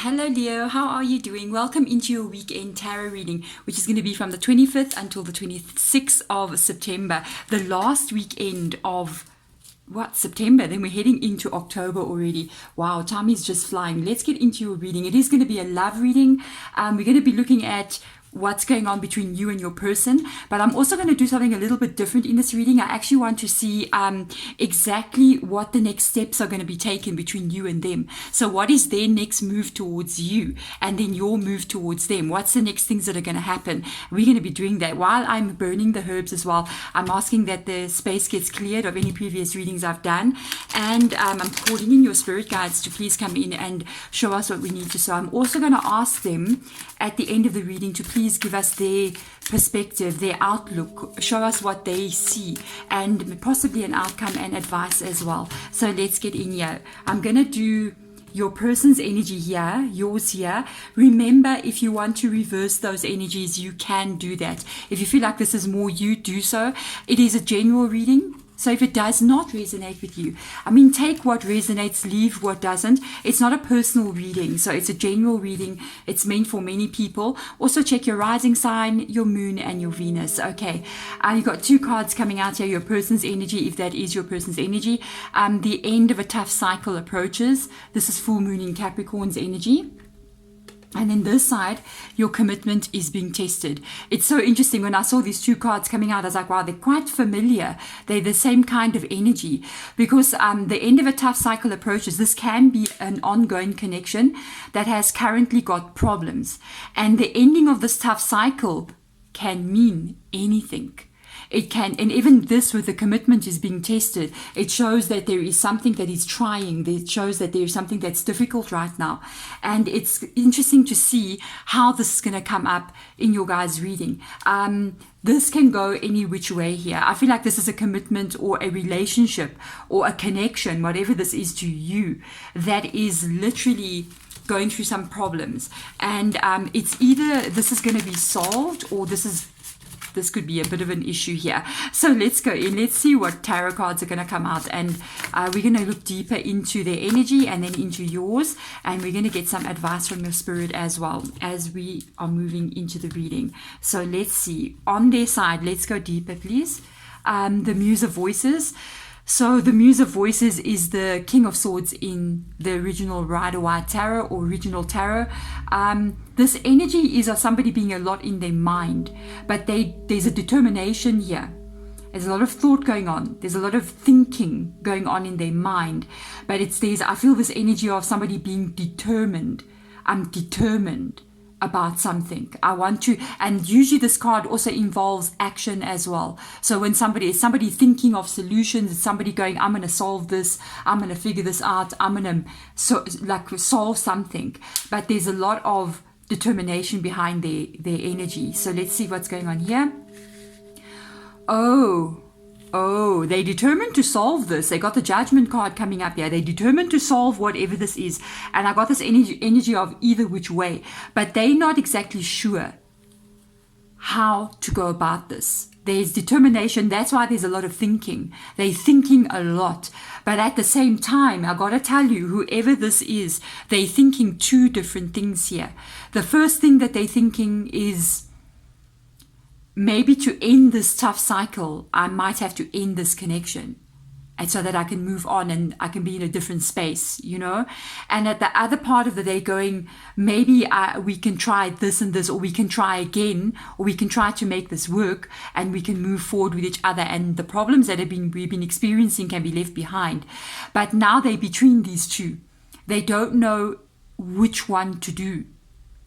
Hello Leo, how are you doing? Welcome into your weekend tarot reading, which is going to be from the 25th until the 26th of September, the last weekend of September. Then we're heading into October already. Wow, time is just flying. Let's get into your reading. It is going to be a love reading. We're going to be looking at what's going on between you and your person, but I'm also going to do something a little bit different in this reading. I actually want to see exactly what the next steps are going to be taken between you and them. So what is their next move towards you, and then your move towards them? What's the next things that are going to happen? We're going to be doing that while I'm burning the herbs as well. I'm asking that the space gets cleared of any previous readings I've done, and I'm calling in your spirit guides to please come in and show us what we need to. So I'm also going to ask them at the end of the reading to please give us their perspective, their outlook, show us what they see, and possibly an outcome and advice as well. So let's get in here. I'm going to do your person's energy here, yours here. Remember, if you want to reverse those energies, you can do that. If you feel like this is more you, do so. It is a general reading. So if it does not resonate with you, take what resonates, leave what doesn't. It's not a personal reading, so it's a general reading. It's meant for many people. Also check your rising sign, your moon, and your Venus. Okay, you've got two cards coming out here. Your person's energy, if that is your person's energy. The end of a tough cycle approaches. This is full moon in Capricorn's energy. And then this side, your commitment is being tested. It's so interesting. When I saw these two cards coming out, I was like, wow, they're quite familiar. They're the same kind of energy, because the end of a tough cycle approaches. This can be an ongoing connection that has currently got problems. And the ending of this tough cycle can mean anything. It can, and even this with the commitment is being tested. It shows that there is something that is trying. It shows that there is something that's difficult right now. And it's interesting to see how this is going to come up in your guys' reading. This can go any which way here. I feel like this is a commitment or a relationship or a connection, whatever this is to you, that is literally going through some problems. And it's either this is going to be solved, or this could be a bit of an issue here. So let's go in. Let's see what tarot cards are going to come out. And we're going to look deeper into their energy and then into yours. And we're going to get some advice from your spirit as well as we are moving into the reading. So let's see. On their side, let's go deeper, please. The Muse of Voices. So the Muse of Voices is the King of Swords in the original Rider-Waite Tarot or original tarot. This energy is of somebody being a lot in their mind, but there's a determination here. There's a lot of thought going on. There's a lot of thinking going on in their mind, but I feel this energy of somebody being determined. I'm determined about something. I want to, and usually this card also involves action as well. So when somebody thinking of solutions, it's somebody going, I'm going to solve this, I'm going to figure this out, I'm going to solve something. But there's a lot of determination behind their energy. So let's see what's going on here. Oh, they determined to solve this. They got the Judgment card coming up here. They determined to solve whatever this is. And I got this energy of either which way. But they're not exactly sure how to go about this. There's determination. That's why there's a lot of thinking. They're thinking a lot. But at the same time, I got to tell you, whoever this is, they're thinking two different things here. The first thing that they're thinking is, maybe to end this tough cycle, I might have to end this connection, and so that I can move on and I can be in a different space, And at the other part of the day going, maybe we can try this and this, or we can try again, or we can try to make this work, and we can move forward with each other, and the problems that we've been experiencing can be left behind. But now they're between these two. They don't know which one to do.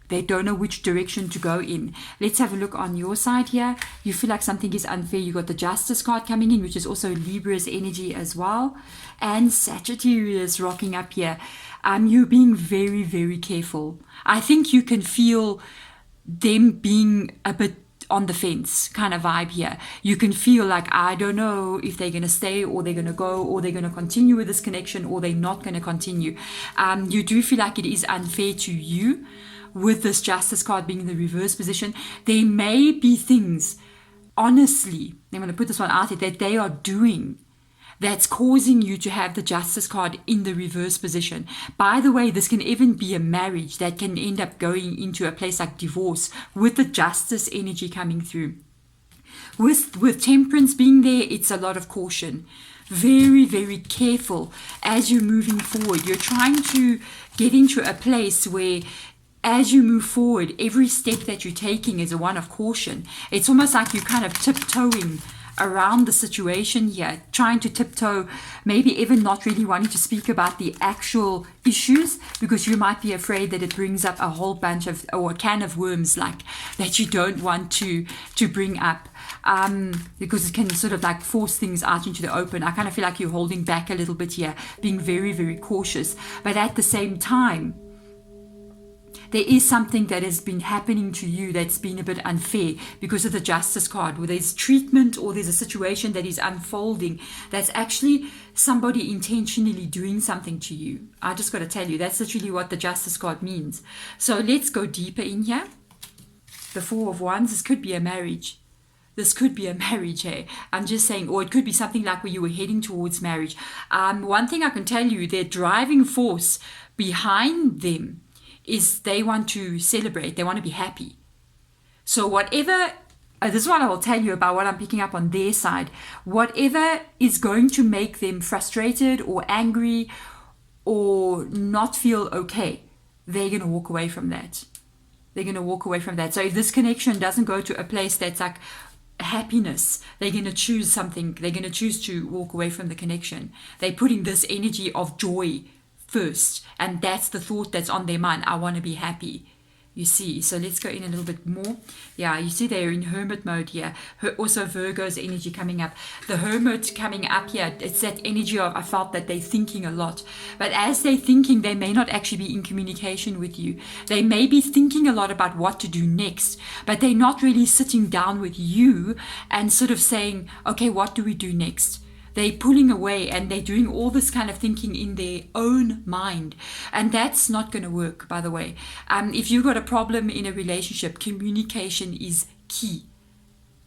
They don't know which direction to go in. Let's have a look on your side here. You feel like something is unfair. You got the Justice card coming in, which is also Libra's energy as well. And Sagittarius rocking up here. You're being very, very careful. I think you can feel them being a bit on the fence kind of vibe here. You can feel like, I don't know if they're going to stay, or they're going to go, or they're going to continue with this connection, or they're not going to continue. You do feel like it is unfair to you. With this Justice card being in the reverse position, there may be things, honestly, I'm going to put this one out there, that they are doing that's causing you to have the Justice card in the reverse position. By the way, this can even be a marriage that can end up going into a place like divorce with the Justice energy coming through. With Temperance being there, it's a lot of caution. Very, very careful as you're moving forward. You're trying to get into a place where, as you move forward, every step that you're taking is a one of caution. It's almost like you're kind of tiptoeing around the situation here, trying to tiptoe, maybe even not really wanting to speak about the actual issues, because you might be afraid that it brings up a whole bunch of, or a can of worms, like, that you don't want to bring up, because it can sort of like force things out into the open. I kind of feel like you're holding back a little bit here, being very, very cautious. But at the same time, there is something that has been happening to you that's been a bit unfair because of the Justice card, where there's treatment or there's a situation that is unfolding that's actually somebody intentionally doing something to you. I just got to tell you, that's literally what the Justice card means. So let's go deeper in here. The Four of Wands, this could be a marriage. This could be a marriage, hey? I'm just saying, or it could be something like where you were heading towards marriage. One thing I can tell you, their driving force behind them is they want to celebrate, they want to be happy. So whatever, this is what I will tell you about what I'm picking up on their side, whatever is going to make them frustrated or angry or not feel okay, they're going to walk away from that. They're going to walk away from that. So if this connection doesn't go to a place that's like happiness, they're going to choose something, they're going to choose to walk away from the connection. They're putting this energy of joy first, and that's the thought that's on their mind. I want to be happy, you see. So let's go in a little bit more. Yeah, you see they're in hermit mode here. Also Virgo's energy coming up. The hermit coming up here, it's that energy of, I felt that they're thinking a lot, but as they're thinking, they may not actually be in communication with you. They may be thinking a lot about what to do next, but they're not really sitting down with you and sort of saying, okay, what do we do next? They're pulling away and they're doing all this kind of thinking in their own mind. And that's not going to work, by the way. If you've got a problem in a relationship, communication is key.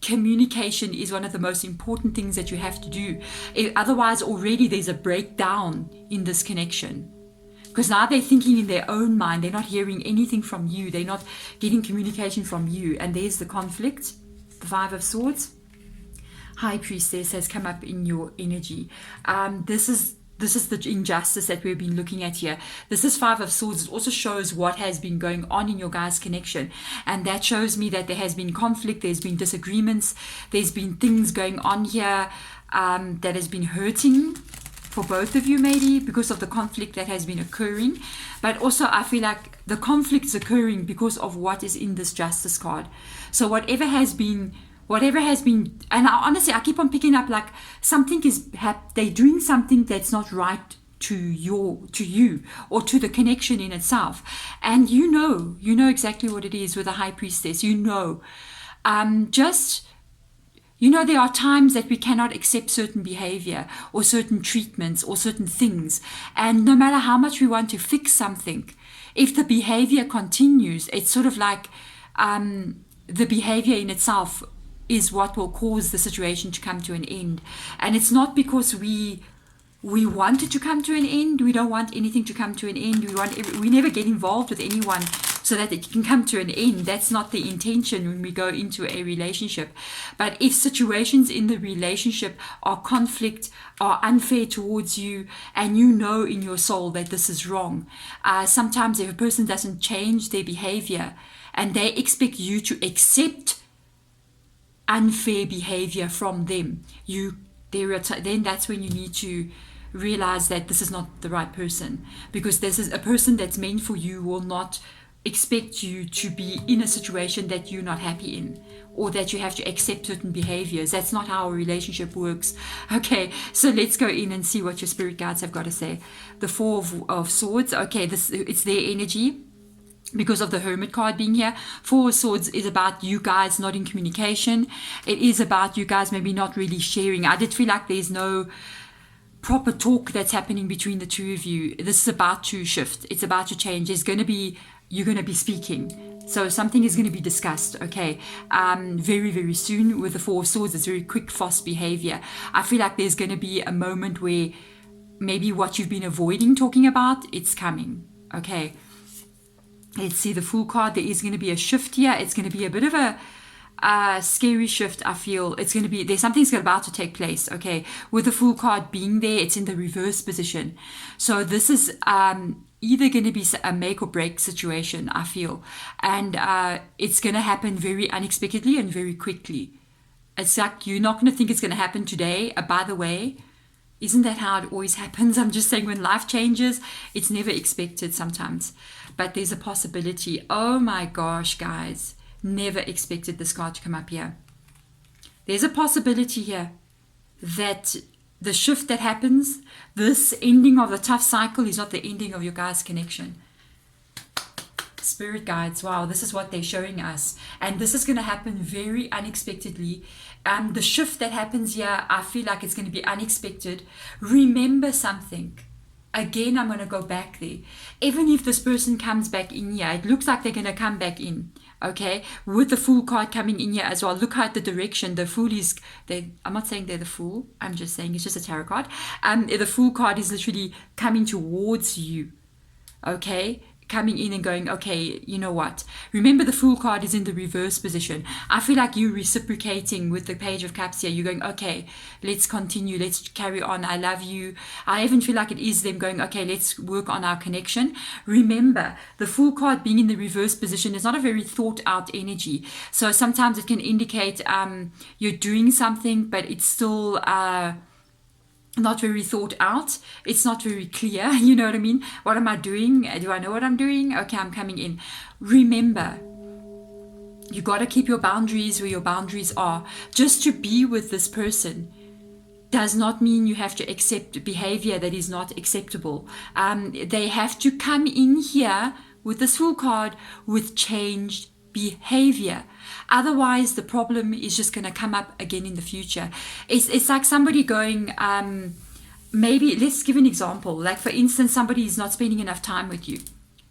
Communication is one of the most important things that you have to do. Otherwise, already there's a breakdown in this connection. Because now they're thinking in their own mind. They're not hearing anything from you. They're not getting communication from you. And there's the conflict, the Five of Swords. High Priestess has come up in your energy. This is the injustice that we've been looking at here. This is Five of Swords. It also shows what has been going on in your guys' connection. And that shows me that there has been conflict, there's been disagreements, there's been things going on here that has been hurting for both of you, maybe because of the conflict that has been occurring. But also I feel like the conflict is occurring because of what is in this Justice card. So whatever has been, and I keep on picking up like something is, they're doing something that's not right to you or to the connection in itself. And you know exactly what it is with the High Priestess. There are times that we cannot accept certain behavior or certain treatments or certain things. And no matter how much we want to fix something, if the behavior continues, it's sort of like the behavior in itself is what will cause the situation to come to an end. And it's not because we want it to come to an end. We don't want anything to come to an end. We never get involved with anyone so that it can come to an end. That's not the intention when we go into a relationship. But if situations in the relationship are conflict, are unfair towards you, and you know in your soul that this is wrong, sometimes if a person doesn't change their behavior and they expect you to accept unfair behavior from them, then that's when you need to realize that this is not the right person, because this is a person that's meant for you will not expect you to be in a situation that you're not happy in, or that you have to accept certain behaviors. That's not how a relationship works. Okay, so let's go in and see what your spirit guides have got to say. The Four of Swords. Okay, it's their energy. Because of the Hermit card being here, Four of Swords is about you guys not in communication. It is about you guys maybe not really sharing. I did feel like there's no proper talk that's happening between the two of you. This is about to shift. It's about to change. There's going to be you're going to be speaking. So something is going to be discussed, okay, very, very soon. With the Four of Swords, it's very quick, fast behavior. I feel like there's going to be a moment where maybe what you've been avoiding talking about, it's coming, okay. Let's see the Fool card. There is going to be a shift here. It's going to be a bit of a scary shift. I feel it's going to be, there's something's about to take place, okay. With the Fool card being there, it's in the reverse position. So this is either going to be a make or break situation, I feel. And it's going to happen very unexpectedly and very quickly. It's like you're not going to think it's going to happen today. By the way, isn't that how it always happens? I'm just saying, when life changes, it's never expected sometimes. But there's a possibility. Oh my gosh, guys. Never expected this card to come up here. There's a possibility here that the shift that happens, this ending of the tough cycle, is not the ending of your guys' connection. Spirit guides, wow, this is what they're showing us. And this is going to happen very unexpectedly. The shift that happens here, I feel like it's going to be unexpected. Remember something. Again, I'm going to go back there. Even if this person comes back in here, it looks like they're going to come back in. Okay, with the Fool card coming in here as well. Look at the direction. The Fool is, I'm not saying they're the Fool. I'm just saying it's just a tarot card. The Fool card is literally coming towards you. Okay, coming in and going, okay, you know what? Remember, the Fool card is in the reverse position. I feel like you reciprocating with the Page of Cups here. You're going, okay, let's continue. Let's carry on. I love you. I even feel like it is them going, okay, let's work on our connection. Remember, the Fool card being in the reverse position is not a very thought out energy. So sometimes it can indicate you're doing something, but it's still not very thought out. It's not very clear. You know what I mean? What am I doing? Do I know what I'm doing? Okay, I'm coming in. Remember, you got to keep your boundaries where your boundaries are. Just to be with this person does not mean you have to accept behavior that is not acceptable. They have to come in here with this Fool card with changed behavior. Otherwise, the problem is just going to come up again in the future. It's like somebody going, maybe, let's give an example. Like, for instance, somebody is not spending enough time with you.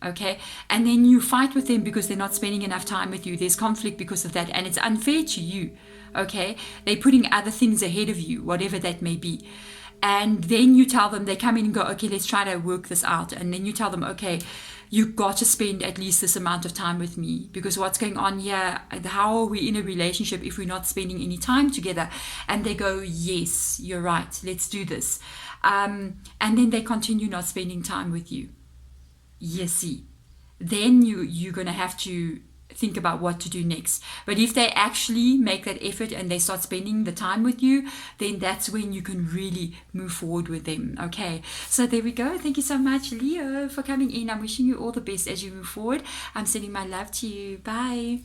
Okay, and then you fight with them because they're not spending enough time with you. There's conflict because of that, and it's unfair to you. Okay, they're putting other things ahead of you, whatever that may be. And then you tell them, they come in and go, okay, let's try to work this out. And then you tell them, okay, you got to spend at least this amount of time with me, because what's going on here, how are we in a relationship if we're not spending any time together? And they go, yes, you're right, let's do this. And then they continue not spending time with you. You see, then you're going to have to think about what to do next. But if they actually make that effort and they start spending the time with you, then that's when you can really move forward with them. Okay, so there we go. Thank you so much, Leo, for coming in. I'm wishing you all the best as you move forward. I'm sending my love to you. Bye.